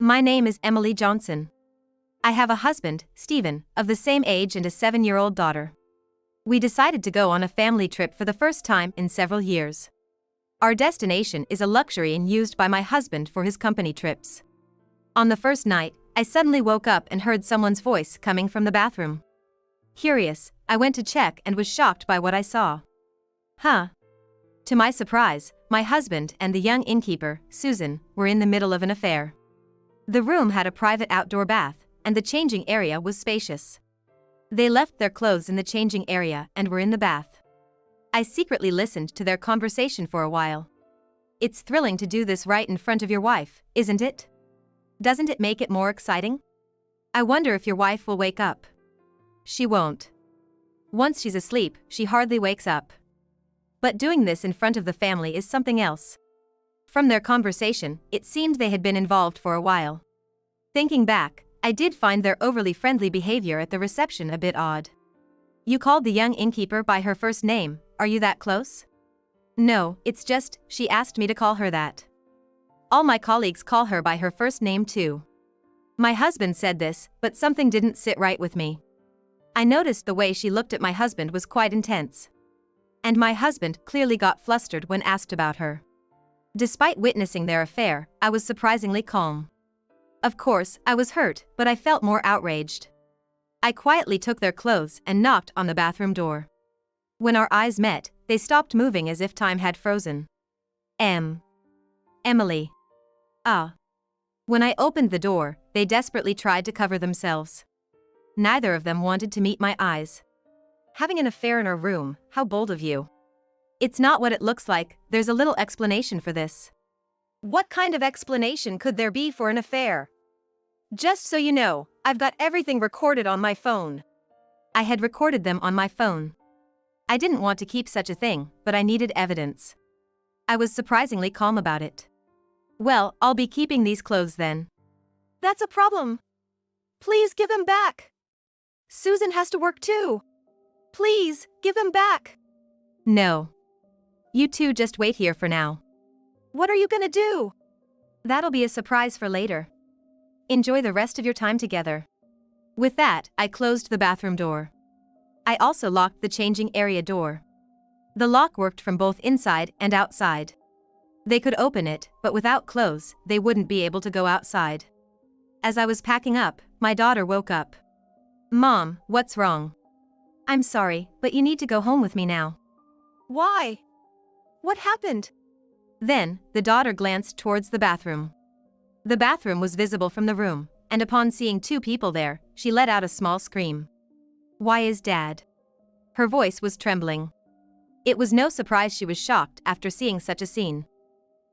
My name is Emily Johnson. I have a husband, Stephen, of the same age and a 7-year-old daughter. We decided to go on a family trip for the first time in several years. Our destination is a luxury inn used by my husband for his company trips. On the first night, I suddenly woke up and heard someone's voice coming from the bathroom. Curious, I went to check and was shocked by what I saw. To my surprise, my husband and the young innkeeper, Susan, were in the middle of an affair. The room had a private outdoor bath, and the changing area was spacious. They left their clothes in the changing area and were in the bath. I secretly listened to their conversation for a while. It's thrilling to do this right in front of your wife, isn't it? Doesn't it make it more exciting? I wonder if your wife will wake up. She won't. Once she's asleep, she hardly wakes up. But doing this in front of the family is something else. From their conversation, it seemed they had been involved for a while. Thinking back, I did find their overly friendly behavior at the reception a bit odd. You called the young innkeeper by her first name, are you that close? No, it's just, she asked me to call her that. All my colleagues call her by her first name too. My husband said this, but something didn't sit right with me. I noticed the way she looked at my husband was quite intense. And my husband clearly got flustered when asked about her. Despite witnessing their affair, I was surprisingly calm. Of course, I was hurt, but I felt more outraged. I quietly took their clothes and knocked on the bathroom door. When our eyes met, they stopped moving as if time had frozen. Emily. When I opened the door, they desperately tried to cover themselves. Neither of them wanted to meet my eyes. Having an affair in our room, how bold of you. It's not what it looks like, there's a little explanation for this. What kind of explanation could there be for an affair? Just so you know, I've got everything recorded on my phone. I had recorded them on my phone. I didn't want to keep such a thing, but I needed evidence. I was surprisingly calm about it. Well, I'll be keeping these clothes then. That's a problem. Please give them back. Susan has to work too. Please, give them back. No. You two just wait here for now. What are you gonna do? That'll be a surprise for later. Enjoy the rest of your time together. With that, I closed the bathroom door. I also locked the changing area door. The lock worked from both inside and outside. They could open it, but without clothes, they wouldn't be able to go outside. As I was packing up, my daughter woke up. Mom, what's wrong? I'm sorry, but you need to go home with me now. Why? What happened? Then, the daughter glanced towards the bathroom. The bathroom was visible from the room, and upon seeing two people there, she let out a small scream. Why is Dad? Her voice was trembling. It was no surprise she was shocked after seeing such a scene.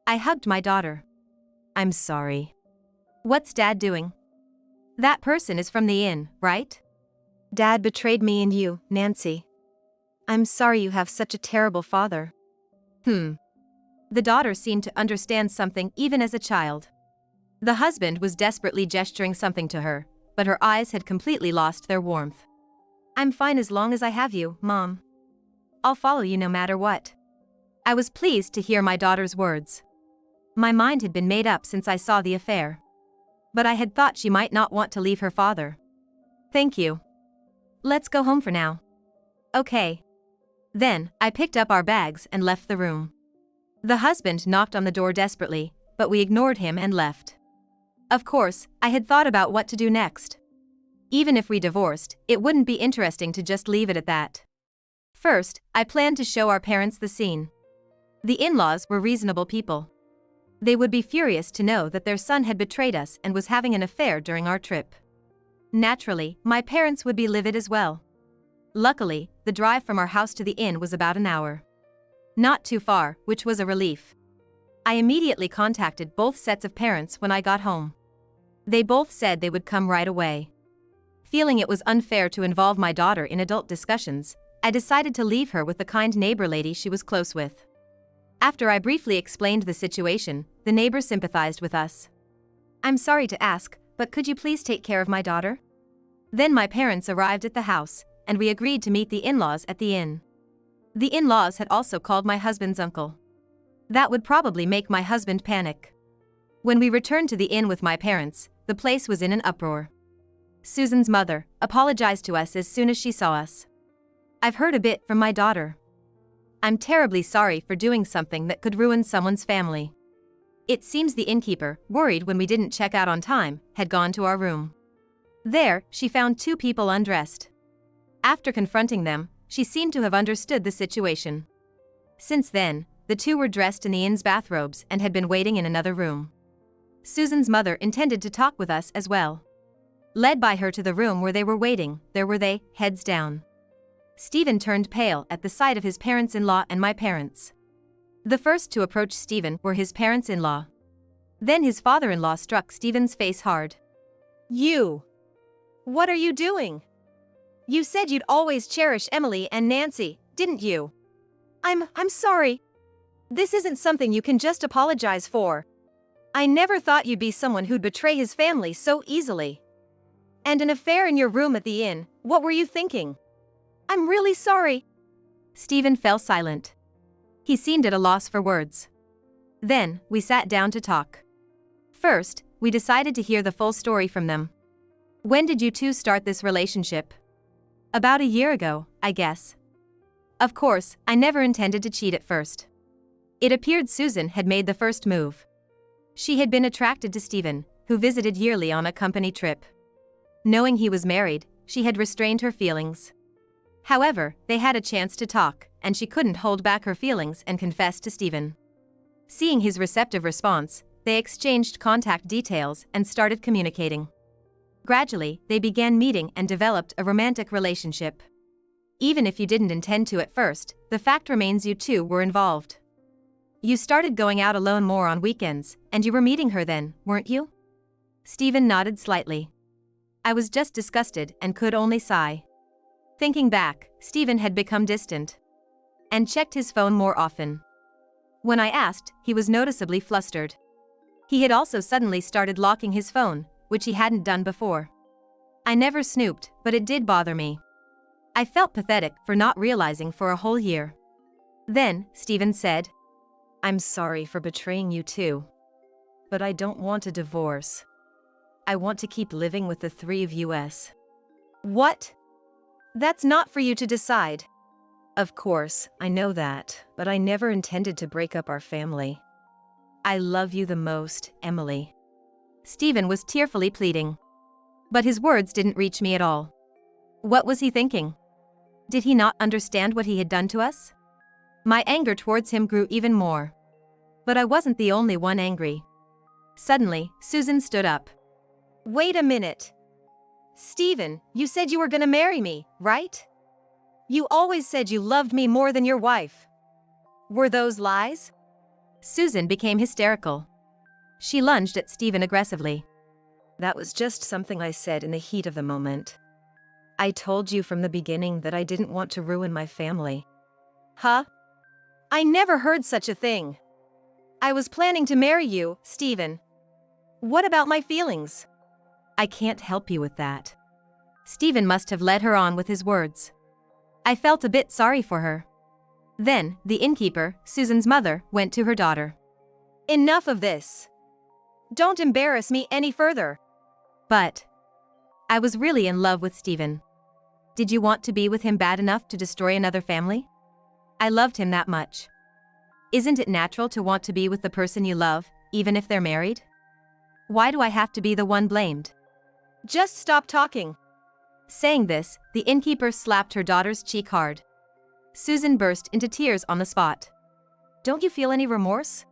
I hugged my daughter. I'm sorry. What's Dad doing? That person is from the inn, right? Dad betrayed me and you, Nancy. I'm sorry you have such a terrible father. The daughter seemed to understand something even as a child. The husband was desperately gesturing something to her, but her eyes had completely lost their warmth. I'm fine as long as I have you, Mom. I'll follow you no matter what. I was pleased to hear my daughter's words. My mind had been made up since I saw the affair. But I had thought she might not want to leave her father. Thank you. Let's go home for now. Okay. Then, I picked up our bags and left the room. The husband knocked on the door desperately, but we ignored him and left. Of course, I had thought about what to do next. Even if we divorced, it wouldn't be interesting to just leave it at that. First, I planned to show our parents the scene. The in-laws were reasonable people. They would be furious to know that their son had betrayed us and was having an affair during our trip. Naturally, my parents would be livid as well. Luckily, the drive from our house to the inn was about an hour. Not too far, which was a relief. I immediately contacted both sets of parents when I got home. They both said they would come right away. Feeling it was unfair to involve my daughter in adult discussions, I decided to leave her with the kind neighbor lady she was close with. After I briefly explained the situation, the neighbor sympathized with us. I'm sorry to ask, but could you please take care of my daughter? Then my parents arrived at the house, and we agreed to meet the in-laws at the inn. The in-laws had also called my husband's uncle. That would probably make my husband panic. When we returned to the inn with my parents, the place was in an uproar. Susan's mother apologized to us as soon as she saw us. "I've heard a bit from my daughter. I'm terribly sorry for doing something that could ruin someone's family." It seems the innkeeper, worried when we didn't check out on time, had gone to our room. There, she found two people undressed. After confronting them, she seemed to have understood the situation. Since then, the two were dressed in the inn's bathrobes and had been waiting in another room. Susan's mother intended to talk with us as well. Led by her to the room where they were waiting, there were they, heads down. Stephen turned pale at the sight of his parents-in-law and my parents. The first to approach Stephen were his parents-in-law. Then his father-in-law struck Stephen's face hard. "You! What are you doing? You said you'd always cherish Emily and Nancy, didn't you? I'm sorry. This isn't something you can just apologize for. I never thought you'd be someone who'd betray his family so easily. And an affair in your room at the inn, what were you thinking? I'm really sorry." Stephen fell silent. He seemed at a loss for words. Then, we sat down to talk. First, we decided to hear the full story from them. "When did you two start this relationship?" "About a year ago, I guess." Of course, I never intended to cheat at first. It appeared Susan had made the first move. She had been attracted to Stephen, who visited yearly on a company trip. Knowing he was married, she had restrained her feelings. However, they had a chance to talk, and she couldn't hold back her feelings and confessed to Stephen. Seeing his receptive response, they exchanged contact details and started communicating. Gradually, they began meeting and developed a romantic relationship. Even if you didn't intend to at first, the fact remains you two were involved. You started going out alone more on weekends, and you were meeting her then, weren't you? Stephen nodded slightly. I was just disgusted and could only sigh. Thinking back, Stephen had become distant and checked his phone more often. When I asked, he was noticeably flustered. He had also suddenly started locking his phone, which he hadn't done before. I never snooped, but it did bother me. I felt pathetic for not realizing for a whole year. Then, Stephen said, "I'm sorry for betraying you too. But I don't want a divorce. I want to keep living with the three of us." "What? That's not for you to decide." Of course, I know that, but I never intended to break up our family. I love you the most, Emily. Stephen was tearfully pleading. But his words didn't reach me at all. What was he thinking? Did he not understand what he had done to us? My anger towards him grew even more. But I wasn't the only one angry. Suddenly, Susan stood up. "Wait a minute. Stephen, you said you were gonna marry me, right? You always said you loved me more than your wife. Were those lies?" Susan became hysterical. She lunged at Stephen aggressively. "That was just something I said in the heat of the moment. I told you from the beginning that I didn't want to ruin my family." "Huh? I never heard such a thing. I was planning to marry you, Stephen. What about my feelings?" "I can't help you with that." Stephen must have led her on with his words. I felt a bit sorry for her. Then, the innkeeper, Susan's mother, went to her daughter. "Enough of this. Don't embarrass me any further." But I was really in love with Stephen. Did you want to be with him bad enough to destroy another family? I loved him that much. Isn't it natural to want to be with the person you love, even if they're married? Why do I have to be the one blamed? "Just stop talking." Saying this, the innkeeper slapped her daughter's cheek hard. Susan burst into tears on the spot. "Don't you feel any remorse?"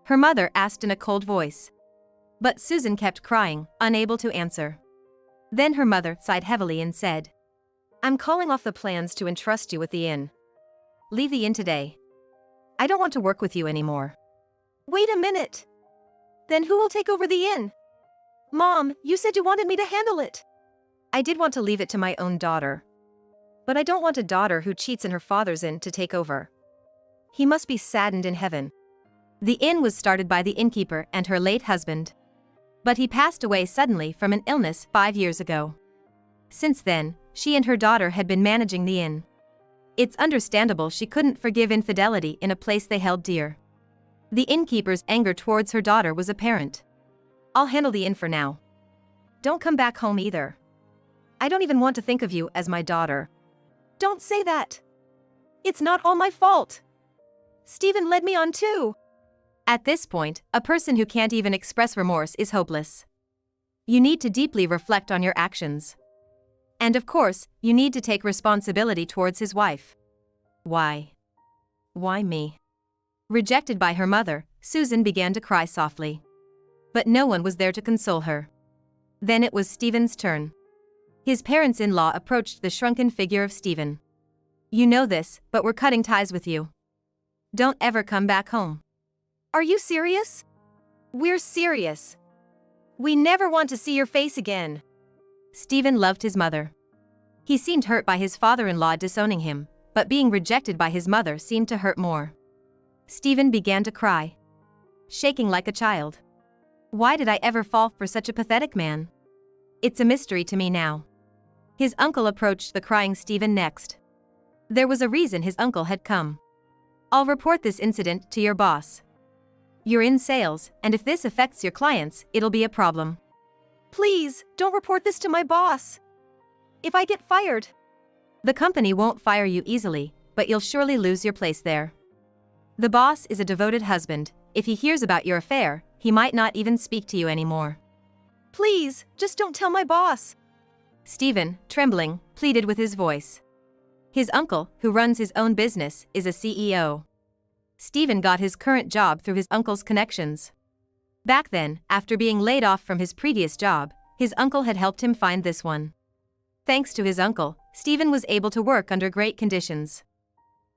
her mother asked in a cold voice. But Susan kept crying, unable to answer. Then her mother sighed heavily and said, "I'm calling off the plans to entrust you with the inn. Leave the inn today. I don't want to work with you anymore." "Wait a minute. Then who will take over the inn? Mom, you said you wanted me to handle it." I did want to leave it to my own daughter. But I don't want a daughter who cheats in her father's inn to take over. He must be saddened in heaven. The inn was started by the innkeeper and her late husband. But he passed away suddenly from an illness 5 years ago. Since then, she and her daughter had been managing the inn. It's understandable she couldn't forgive infidelity in a place they held dear. The innkeeper's anger towards her daughter was apparent. I'll handle the inn for now. Don't come back home either. I don't even want to think of you as my daughter. Don't say that. It's not all my fault. Stephen led me on too. At this point, a person who can't even express remorse is hopeless. You need to deeply reflect on your actions. And of course, you need to take responsibility towards his wife. Why? Why me? Rejected by her mother, Susan began to cry softly. But no one was there to console her. Then it was Stephen's turn. His parents-in-law approached the shrunken figure of Stephen. You know this, but we're cutting ties with you. Don't ever come back home. Are you serious? We're serious. We never want to see your face again. Stephen loved his mother. He seemed hurt by his father-in-law disowning him, but being rejected by his mother seemed to hurt more. Stephen began to cry, shaking like a child. Why did I ever fall for such a pathetic man? It's a mystery to me now. His uncle approached the crying Stephen next. There was a reason his uncle had come. I'll report this incident to your boss. You're in sales, and if this affects your clients, it'll be a problem. Please, don't report this to my boss. If I get fired. The company won't fire you easily, but you'll surely lose your place there. The boss is a devoted husband. If he hears about your affair, he might not even speak to you anymore. Please, just don't tell my boss. Stephen, trembling, pleaded with his voice. His uncle, who runs his own business, is a CEO. Stephen got his current job through his uncle's connections. Back then, after being laid off from his previous job, his uncle had helped him find this one. Thanks to his uncle, Stephen was able to work under great conditions.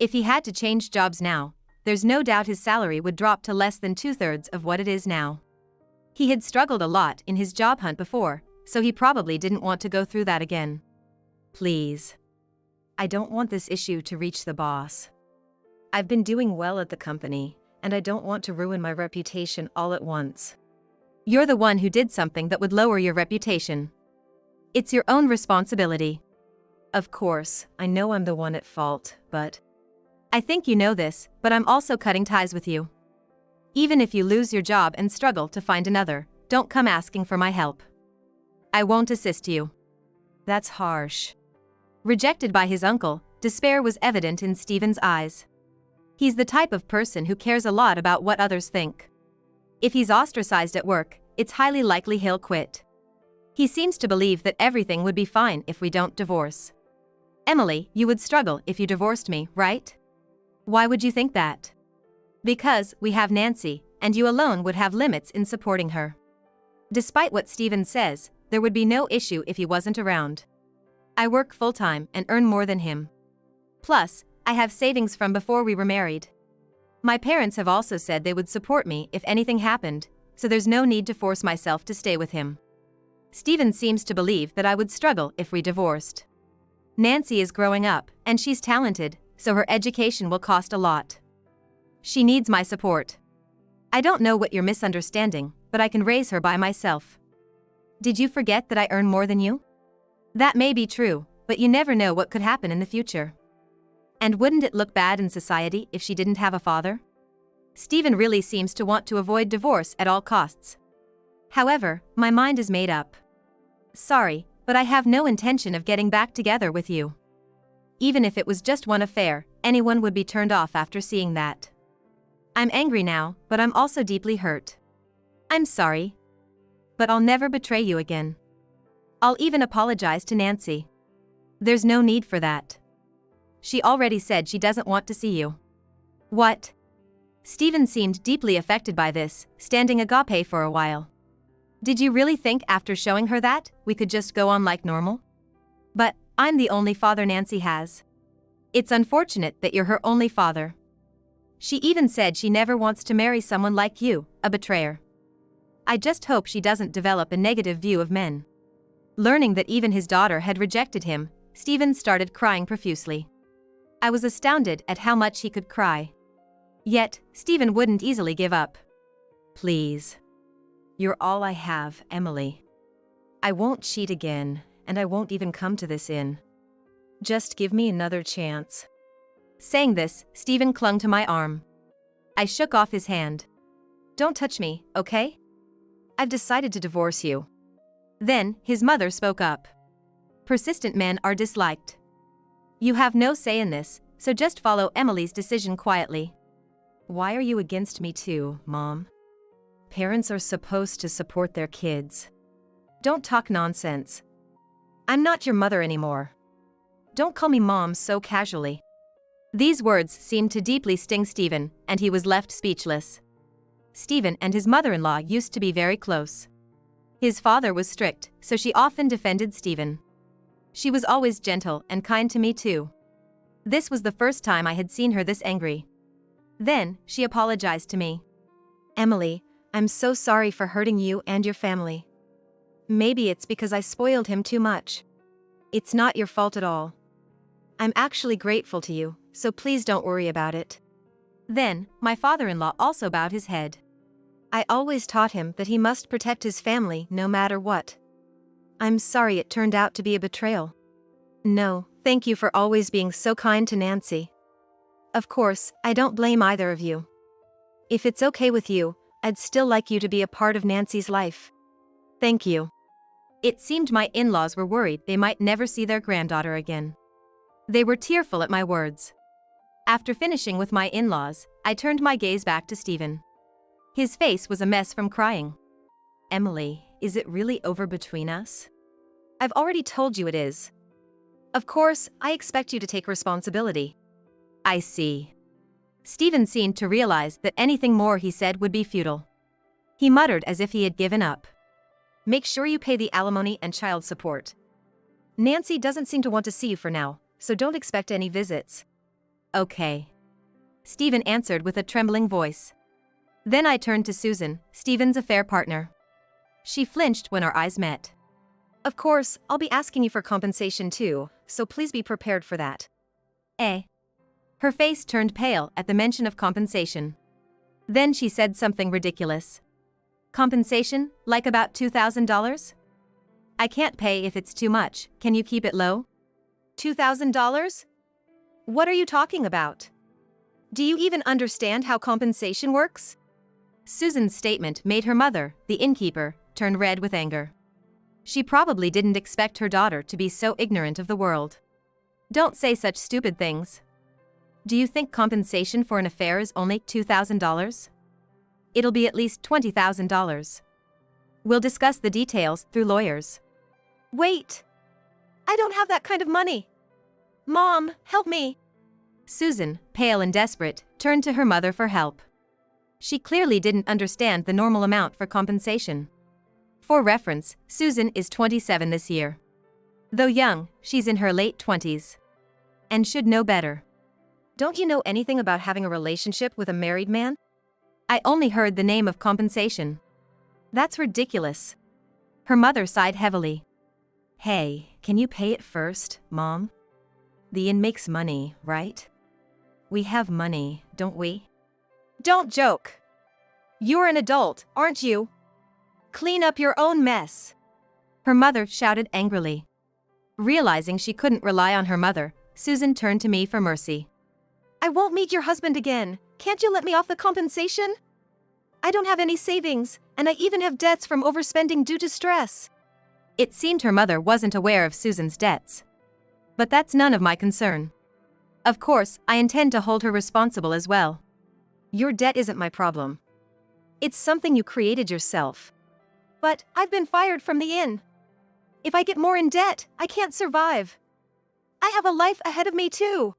If he had to change jobs now, there's no doubt his salary would drop to less than 2/3 of what it is now. He had struggled a lot in his job hunt before, so he probably didn't want to go through that again. Please. I don't want this issue to reach the boss. I've been doing well at the company, and I don't want to ruin my reputation all at once. You're the one who did something that would lower your reputation. It's your own responsibility. Of course, I know I'm the one at fault, but I think you know this, but I'm also cutting ties with you. Even if you lose your job and struggle to find another, don't come asking for my help. I won't assist you. That's harsh. Rejected by his uncle, despair was evident in Stephen's eyes. He's the type of person who cares a lot about what others think. If he's ostracized at work, it's highly likely he'll quit. He seems to believe that everything would be fine if we don't divorce. Emily, you would struggle if you divorced me, right? Why would you think that? Because we have Nancy, and you alone would have limits in supporting her. Despite what Stephen says, there would be no issue if he wasn't around. I work full-time and earn more than him. Plus, I have savings from before we were married. My parents have also said they would support me if anything happened, so there's no need to force myself to stay with him. Stephen seems to believe that I would struggle if we divorced. Nancy is growing up, and she's talented, so her education will cost a lot. She needs my support. I don't know what you're misunderstanding, but I can raise her by myself. Did you forget that I earn more than you? That may be true, but you never know what could happen in the future. And wouldn't it look bad in society if she didn't have a father? Stephen really seems to want to avoid divorce at all costs. However, my mind is made up. Sorry, but I have no intention of getting back together with you. Even if it was just one affair, anyone would be turned off after seeing that. I'm angry now, but I'm also deeply hurt. I'm sorry. But I'll never betray you again. I'll even apologize to Nancy. There's no need for that. She already said she doesn't want to see you. What? Stephen seemed deeply affected by this, standing agape for a while. Did you really think after showing her that, we could just go on like normal? But I'm the only father Nancy has. It's unfortunate that you're her only father. She even said she never wants to marry someone like you, a betrayer. I just hope she doesn't develop a negative view of men. Learning that even his daughter had rejected him, Stephen started crying profusely. I was astounded at how much he could cry. Yet, Stephen wouldn't easily give up. Please. You're all I have, Emily. I won't cheat again, and I won't even come to this inn. Just give me another chance. Saying this, Stephen clung to my arm. I shook off his hand. Don't touch me, okay? I've decided to divorce you. Then, his mother spoke up. Persistent men are disliked. You have no say in this, so just follow Emily's decision quietly. Why are you against me too, Mom? Parents are supposed to support their kids. Don't talk nonsense. I'm not your mother anymore. Don't call me Mom so casually. These words seemed to deeply sting Stephen, and he was left speechless. Stephen and his mother-in-law used to be very close. His father was strict, so she often defended Stephen. She was always gentle and kind to me too. This was the first time I had seen her this angry. Then, she apologized to me. Emily, I'm so sorry for hurting you and your family. Maybe it's because I spoiled him too much. It's not your fault at all. I'm actually grateful to you, so please don't worry about it. Then, my father-in-law also bowed his head. I always taught him that he must protect his family no matter what. I'm sorry it turned out to be a betrayal. No, thank you for always being so kind to Nancy. Of course, I don't blame either of you. If it's okay with you, I'd still like you to be a part of Nancy's life. Thank you. It seemed my in-laws were worried they might never see their granddaughter again. They were tearful at my words. After finishing with my in-laws, I turned my gaze back to Stephen. His face was a mess from crying. Emily, is it really over between us? I've already told you it is. Of course, I expect you to take responsibility. I see. Stephen seemed to realize that anything more he said would be futile. He muttered as if he had given up. Make sure you pay the alimony and child support. Nancy doesn't seem to want to see you for now, so don't expect any visits. Okay. Stephen answered with a trembling voice. Then I turned to Susan, Stephen's affair partner. She flinched when our eyes met. Of course, I'll be asking you for compensation too, so please be prepared for that. Eh? Her face turned pale at the mention of compensation. Then she said something ridiculous. Compensation, like about $2,000? I can't pay if it's too much, can you keep it low? $2,000? What are you talking about? Do you even understand how compensation works? Susan's statement made her mother, the innkeeper, turn red with anger. She probably didn't expect her daughter to be so ignorant of the world. Don't say such stupid things. Do you think compensation for an affair is only $2,000? It'll be at least $20,000. We'll discuss the details through lawyers. Wait! I don't have that kind of money. Mom, help me. Susan, pale and desperate, turned to her mother for help. She clearly didn't understand the normal amount for compensation. For reference, Susan is 27 this year. Though young, she's in her late 20s. And should know better. Don't you know anything about having a relationship with a married man? I only heard the name of compensation. That's ridiculous. Her mother sighed heavily. Hey, can you pay it first, Mom? The inn makes money, right? We have money, don't we? Don't joke. You're an adult, aren't you? Clean up your own mess. Her mother shouted angrily. Realizing she couldn't rely on her mother, Susan turned to me for mercy. I won't meet your husband again. Can't you let me off the compensation? I don't have any savings, and I even have debts from overspending due to stress. It seemed her mother wasn't aware of Susan's debts. But that's none of my concern. Of course, I intend to hold her responsible as well. Your debt isn't my problem. It's something you created yourself. But I've been fired from the inn. If I get more in debt, I can't survive. I have a life ahead of me too.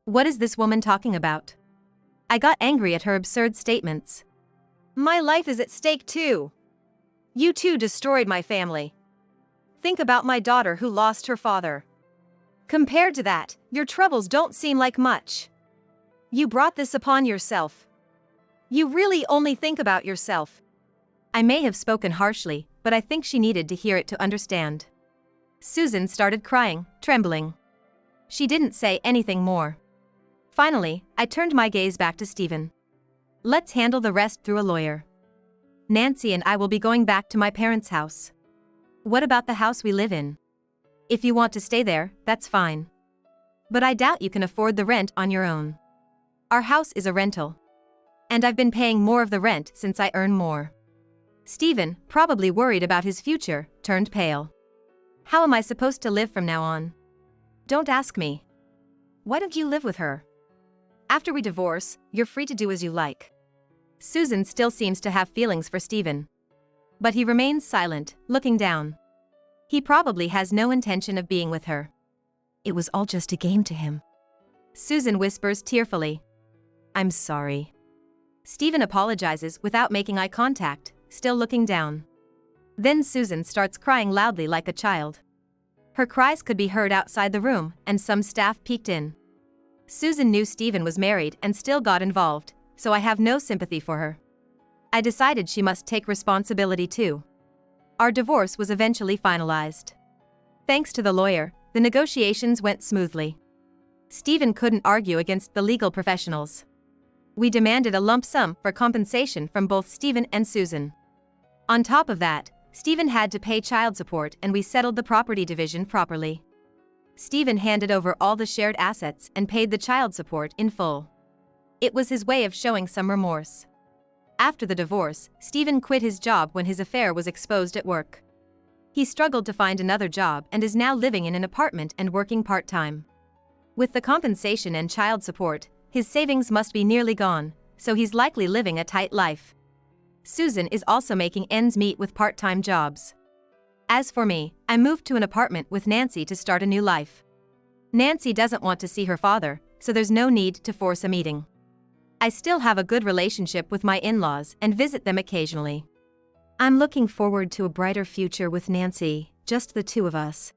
What is this woman talking about? I got angry at her absurd statements. My life is at stake too. You two destroyed my family. Think about my daughter who lost her father. Compared to that, your troubles don't seem like much. You brought this upon yourself. You really only think about yourself. I may have spoken harshly, but I think she needed to hear it to understand. Susan started crying, trembling. She didn't say anything more. Finally, I turned my gaze back to Stephen. Let's handle the rest through a lawyer. Nancy and I will be going back to my parents' house. What about the house we live in? If you want to stay there, that's fine. But I doubt you can afford the rent on your own. Our house is a rental. And I've been paying more of the rent since I earn more. Stephen, probably worried about his future, turned pale. How am I supposed to live from now on? Don't ask me. Why don't you live with her? After we divorce, you're free to do as you like. Susan still seems to have feelings for Stephen. But he remains silent, looking down. He probably has no intention of being with her. It was all just a game to him. Susan whispers tearfully. I'm sorry. Stephen apologizes without making eye contact, still looking down. Then Susan starts crying loudly like a child. Her cries could be heard outside the room, and some staff peeked in. Susan knew Stephen was married and still got involved, so I have no sympathy for her. I decided she must take responsibility too. Our divorce was eventually finalized. Thanks to the lawyer, the negotiations went smoothly. Stephen couldn't argue against the legal professionals. We demanded a lump sum for compensation from both Stephen and Susan. On top of that, Stephen had to pay child support and we settled the property division properly. Stephen handed over all the shared assets and paid the child support in full. It was his way of showing some remorse. After the divorce, Stephen quit his job when his affair was exposed at work. He struggled to find another job and is now living in an apartment and working part-time. With the compensation and child support, his savings must be nearly gone, so he's likely living a tight life. Susan is also making ends meet with part-time jobs. As for me, I moved to an apartment with Nancy to start a new life. Nancy doesn't want to see her father, so there's no need to force a meeting. I still have a good relationship with my in-laws and visit them occasionally. I'm looking forward to a brighter future with Nancy, just the two of us.